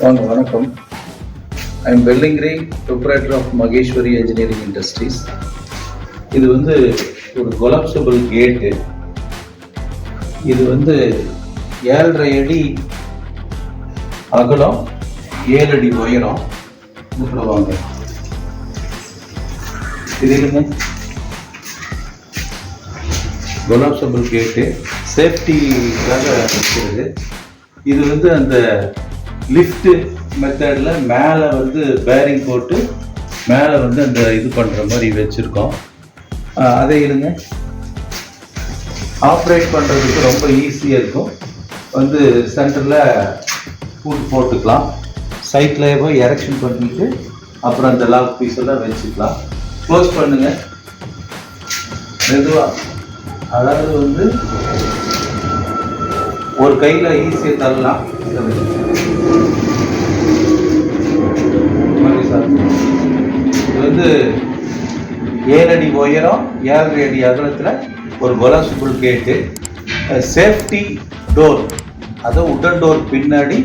வணக்கம். I am Velliangiri, proprietor of Maheswari engineering industries. இது ஒரு கொலாப்சபிள் கேட்டு. இது 7.5 அடி அகலம், 7 அடி உயரம். வாங்க, இது இல்லைங்க கொலாப்சபிள் கேட்டு, சேஃப்டிக்காக வைக்கிறது. இது அந்த லிஃப்ட் மெத்தடில் மேலே பேரிங் போட்டு மேலே அந்த இது பண்ணுற மாதிரி வச்சுருக்கோம். அதை இருங்க, ஆப்ரேட் பண்ணுறதுக்கு ரொம்ப ஈஸியாக இருக்கும். சென்டரில் போட்டுக்கலாம். சைட்லேயே போய் எரெக்ஷன் பண்ணிட்டு அப்புறம் அந்த லாக் பீஸ் எல்லாம் வச்சுக்கலாம். க்ளோஸ் பண்ணுங்க மெதுவாக. அதாவது ஒரு கையில் ஈஸியாக தள்ளலாம். இது 7 அடி உயரம், 7 அடி அகலத்தில் ஒரு கொலாப்சபிள் கேட்டு. சேஃப்டி டோர், அதாவது உட்டன் டோர் பின்னாடி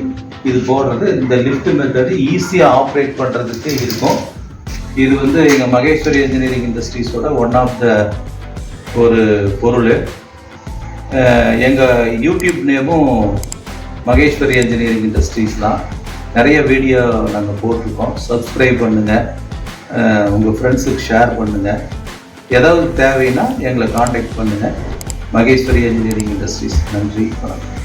இது போடுறது. இந்த லிஃப்ட் மெத்தடு ஈஸியாக ஆப்ரேட் பண்ணுறதுக்கு இருக்கும். இது எங்கள் மகேஸ்வரி என்ஜினியரிங் இண்டஸ்ட்ரீஸோட ஒன் ஆஃப் த ஒரு பொருள். எங்கள் யூடியூப் நேமும் மகேஸ்வரி என்ஜினியரிங் இண்டஸ்ட்ரீஸ் தான். நிறைய வீடியோ நாங்கள் போட்டிருக்கோம். சப்ஸ்கிரைப் பண்ணுங்கள், உங்கள் ஃப்ரெண்ட்ஸுக்கு ஷேர் பண்ணுங்கள். ஏதாவது தேவைன்னா எங்களை காண்டாக்ட் பண்ணுங்கள். Maheswari engineering industries. நன்றி, வணக்கம்.